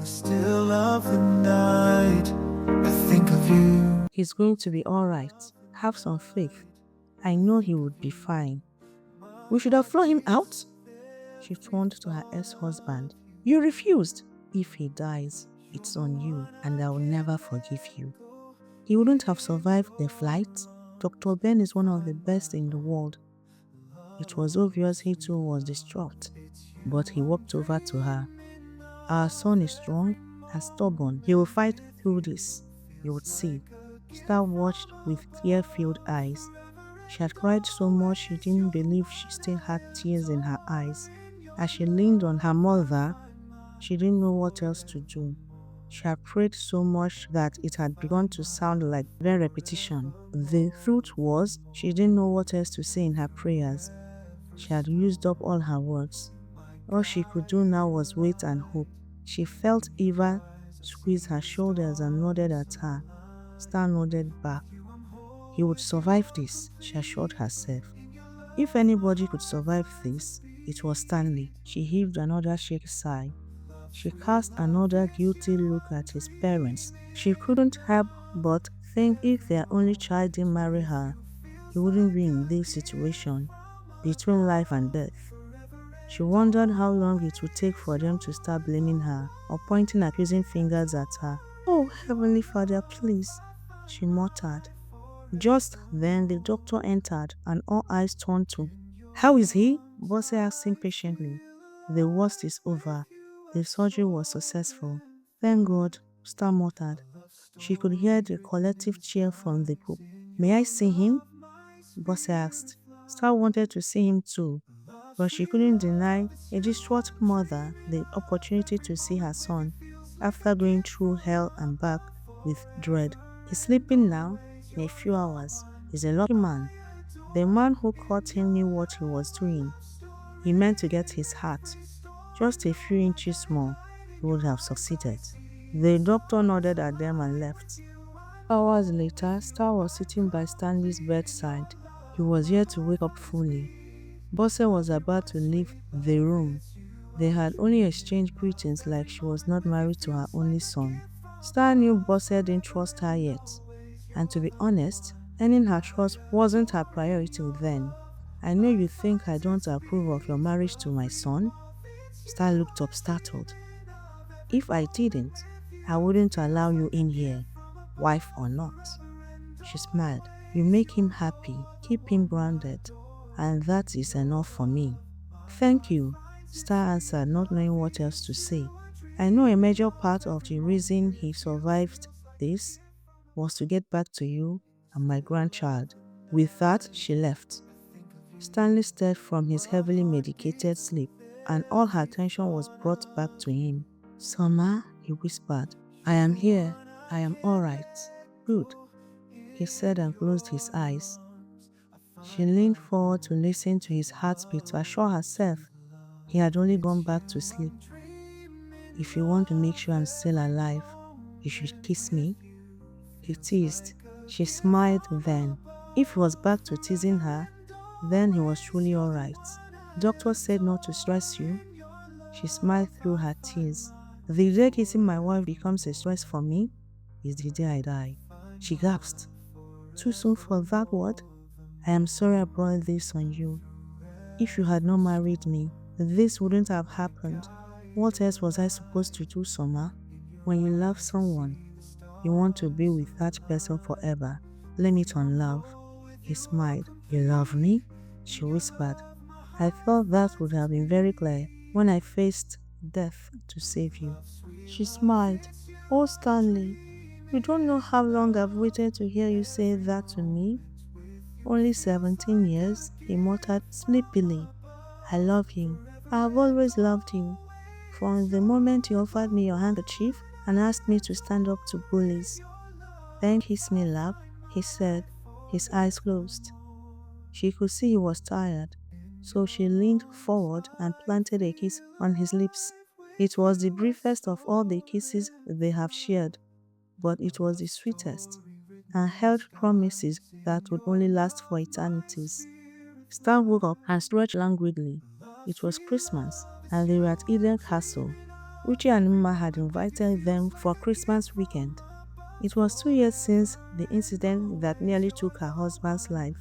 the still of the night, I think of you. He's going to be alright. Have some faith. I know he would be fine. We should have flown him out. She turned to her ex-husband. You refused. If he dies, it's on you, and I will never forgive you. He wouldn't have survived the flight. Dr. Ben is one of the best in the world. It was obvious he too was distraught, but he walked over to her. Our son is strong and stubborn. He will fight through this. You would see. Star watched with tear-filled eyes. She had cried so much she didn't believe she still had tears in her eyes. As she leaned on her mother, she didn't know what else to do. She had prayed so much that it had begun to sound like mere repetition. The truth was, she didn't know what else to say in her prayers. She had used up all her words. All she could do now was wait and hope. She felt Eva squeeze her shoulders and nodded at her. Star nodded back. He would survive this, she assured herself. If anybody could survive this, it was Stanley. She heaved another shaky sigh. She cast another guilty look at his parents. She couldn't help but think if their only child didn't marry her, he wouldn't be in this situation, between life and death. She wondered how long it would take for them to start blaming her or pointing accusing fingers at her. Oh, Heavenly Father, please, she muttered. Just then the doctor entered and all eyes turned to. How is he? Bosse asked impatiently. The worst is over. The surgery was successful. Thank God, Star muttered. She could hear the collective cheer from the group. May I see him? Bosse asked. Star wanted to see him too, but she couldn't deny a distraught mother the opportunity to see her son after going through hell and back with dread. He's sleeping now. In a few hours. He's a lucky man. The man who caught him knew what he was doing. He meant to get his heart. Just a few inches more, he would have succeeded. The doctor nodded at them and left. Hours later, Star was sitting by Stanley's bedside. He was yet to wake up fully. Bosse was about to leave the room. They had only exchanged greetings like she was not married to her only son. Star knew Bosse didn't trust her yet. And to be honest, earning her trust wasn't her priority then. I know you think I don't approve of your marriage to my son. Star looked up startled. If I didn't, I wouldn't allow you in here, wife or not. She smiled. You make him happy, keep him grounded, and that is enough for me. Thank you, Star answered, not knowing what else to say. I know a major part of the reason he survived this was to get back to you and my grandchild. With that, she left. Stanley stirred from his heavily medicated sleep, and all her attention was brought back to him. Summer, he whispered. I am here. I am all right. Good, he said and closed his eyes. She leaned forward to listen to his heartbeat to assure herself he had only gone back to sleep. If you want to make sure I'm still alive, you should kiss me. He teased. She smiled then. If he was back to teasing her, then he was truly alright. Doctor said not to stress you. She smiled through her tears. The day kissing my wife becomes a stress for me is the day I die. She gasped. Too soon for that word? I am sorry I brought this on you. If you had not married me, this wouldn't have happened. What else was I supposed to do, Summer? When you love someone, you want to be with that person forever. Blame it on love. He smiled. You love me? She whispered. I thought that would have been very clear when I faced death to save you. She smiled. Oh, Stanley, you don't know how long I've waited to hear you say that to me. Only 17 years, he muttered sleepily. I love you. I have always loved you. From the moment you offered me your handkerchief and asked me to stand up to bullies. Then kiss me, love, he said, his eyes closed. She could see he was tired, so she leaned forward and planted a kiss on his lips. It was the briefest of all the kisses they have shared, but it was the sweetest, and held promises that would only last for eternities. Star woke up and stretched languidly. It was Christmas, and they were at Eden Castle. Uche and Mma had invited them for Christmas weekend. It was 2 years since the incident that nearly took her husband's life.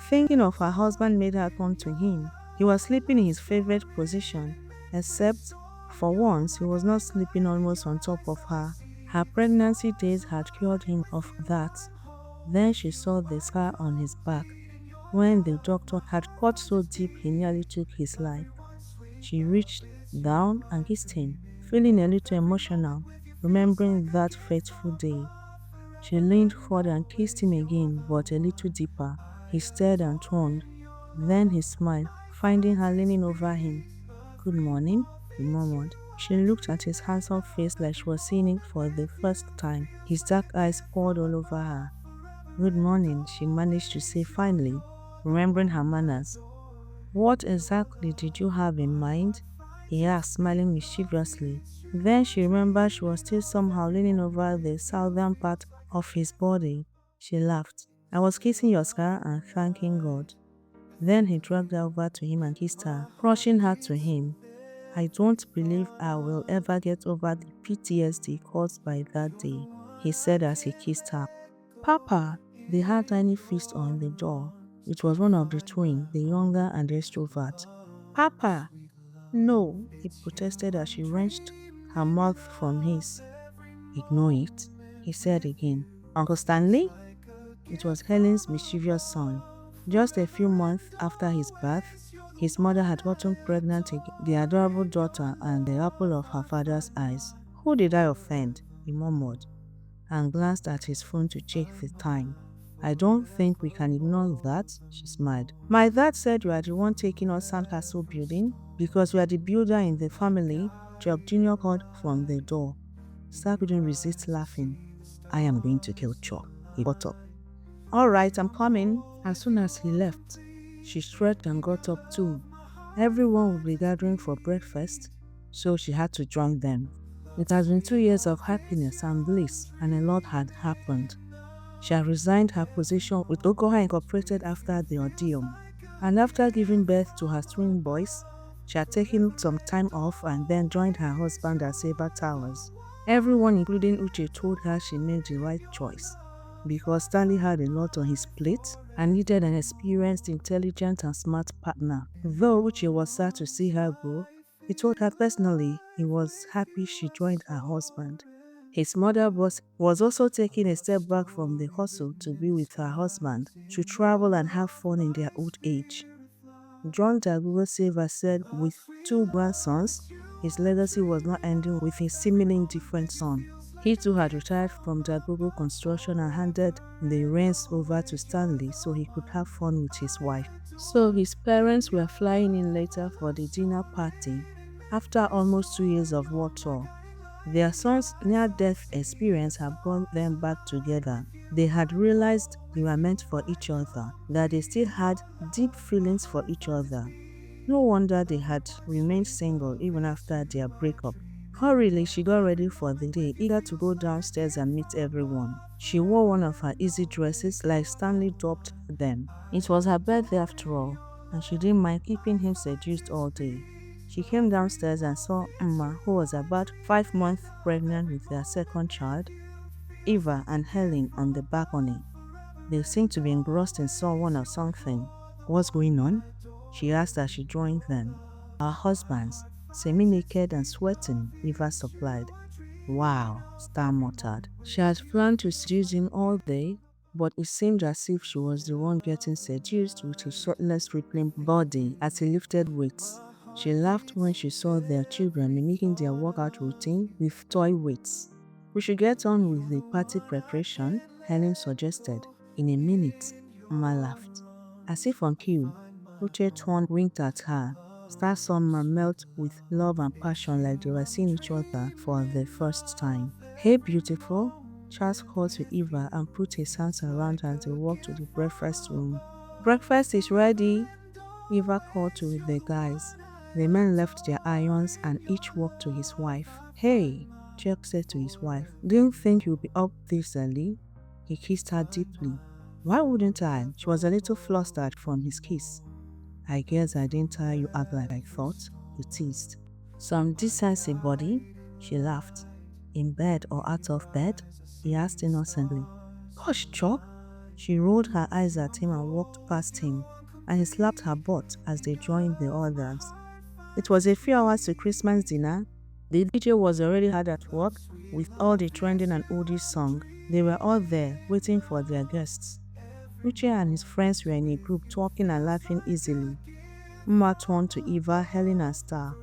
Thinking of her husband made her turn to him. He was sleeping in his favorite position, except for once he was not sleeping almost on top of her. Her pregnancy days had cured him of that. Then she saw the scar on his back when the doctor had cut so deep he nearly took his life. She reached down and kissed him, feeling a little emotional, remembering that fateful day. She leaned forward and kissed him again, but a little deeper. He stared and turned. Then he smiled, finding her leaning over him. "Good morning," he murmured. She looked at his handsome face like she was seeing it for the first time. His dark eyes poured all over her. "Good morning," she managed to say finally, remembering her manners. "What exactly did you have in mind?" he asked, smiling mischievously. Then she remembered she was still somehow leaning over the southern part of his body. She laughed. "I was kissing your scar and thanking God." Then he dragged her over to him and kissed her, crushing her to him. "I don't believe I will ever get over the PTSD caused by that day," he said as he kissed her. "Papa!" They had a tiny fist on the door. It was one of the twins, the younger and the extrovert. "Papa!" "No," he protested as she wrenched her mouth from his. "Ignore it," he said again. "Uncle Stanley?" It was Helen's mischievous son. Just a few months after his birth, his mother had gotten pregnant again, the adorable daughter and the apple of her father's eyes. "Who did I offend?" he murmured, and glanced at his phone to check the time. "I don't think we can ignore that," she smiled. "My dad said you are the one taking us sandcastle building because you are the builder in the family," Chuck Jr. called from the door. Star couldn't resist laughing. "I am going to kill Chuck," he got up. "All right, I'm coming." As soon as he left, she stretched and got up too. Everyone would be gathering for breakfast, so she had to join them. It has been 2 years of happiness and bliss, and a lot had happened. She had resigned her position with Dagogo Incorporated after the ordeal, and after giving birth to her twin boys, she had taken some time off and then joined her husband at Saber Towers. Everyone, including Uche, told her she made the right choice because Stanley had a lot on his plate and needed an experienced, intelligent, and smart partner. Though Uche was sad to see her go, he told her personally he was happy she joined her husband. His mother was also taking a step back from the hustle to be with her husband, to travel and have fun in their old age. John Dagogo Silva said with 2 grandsons, his legacy was not ending with his seemingly different son. He too had retired from Dagogo Construction and handed the reins over to Stanley so he could have fun with his wife. So his parents were flying in later for the dinner party after almost 2 years of war tour. Their son's near-death experience had brought them back together. They had realized they were meant for each other, that they still had deep feelings for each other. No wonder they had remained single even after their breakup. Hurriedly, she got ready for the day, eager to go downstairs and meet everyone. She wore one of her easy dresses like Stanley dubbed them. It was her birthday after all, and she didn't mind keeping him seduced all day. She came downstairs and saw Mma, who was about 5 months pregnant with their second child, Eva and Helen on the balcony. They seemed to be engrossed in someone or something. "What's going on?" she asked as she joined them. "Our husbands, semi-naked and sweating," Eva supplied. "Wow," Star muttered. She had planned to seduce him all day, but it seemed as if she was the one getting seduced with his shirtless, rippling body as he lifted weights. She laughed when she saw their children mimicking their workout routine with toy weights. "We should get on with the party preparation," Helen suggested. "In a minute," Mma laughed. As if on cue, Uche turned, winked at her. Star saw Mma melt with love and passion like they were seeing each other for the first time. "Hey, beautiful," Charles called to Eva and put his hands around her as they walked to the breakfast room. "Breakfast is ready," Eva called to the guys. The men left their irons and each walked to his wife. "Hey," Chuck said to his wife, "didn't think you'd be up this early." He kissed her deeply. "Why wouldn't I?" She was a little flustered from his kiss. "I guess I didn't tire you out like I thought," he teased. "Some decency, buddy." She laughed. In bed or out of bed? He asked innocently. Gosh, Chuck. She rolled her eyes at him and walked past him, and he slapped her butt as they joined the others. It was a few hours to Christmas dinner. The DJ was already hard at work with all the trending and oldies song. They were all there waiting for their guests. Richie and his friends were in a group talking and laughing easily. Mma turned to Eva, Helen and Star.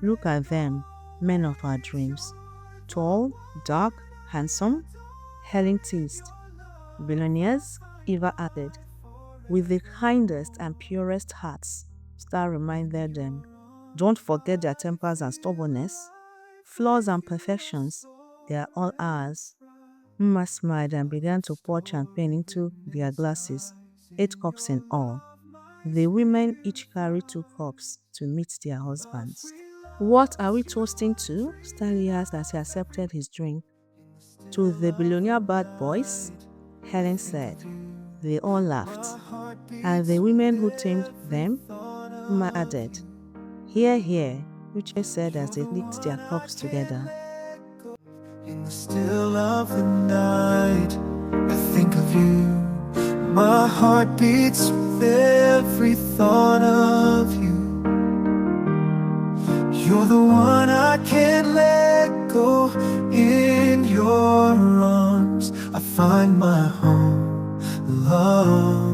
Look at them, men of our dreams. Tall, dark, handsome? Helen teased. Billionaires? Eva added. With the kindest and purest hearts, Star reminded them. Don't forget their tempers and stubbornness. Flaws and perfections, they are all ours. Mma smiled and began to pour champagne into their glasses, 8 cups in all. The women each carried 2 cups to meet their husbands. What are we toasting to? Stanley asked as he accepted his drink. To the billionaire bad boys, Helen said. They all laughed. And the women who tamed them, Mma added. Hear, hear, Richard said as they licked their cups together. In the still of the night, I think of you. My heart beats with every thought of you. You're the one I can't let go. In your arms I find my home, love.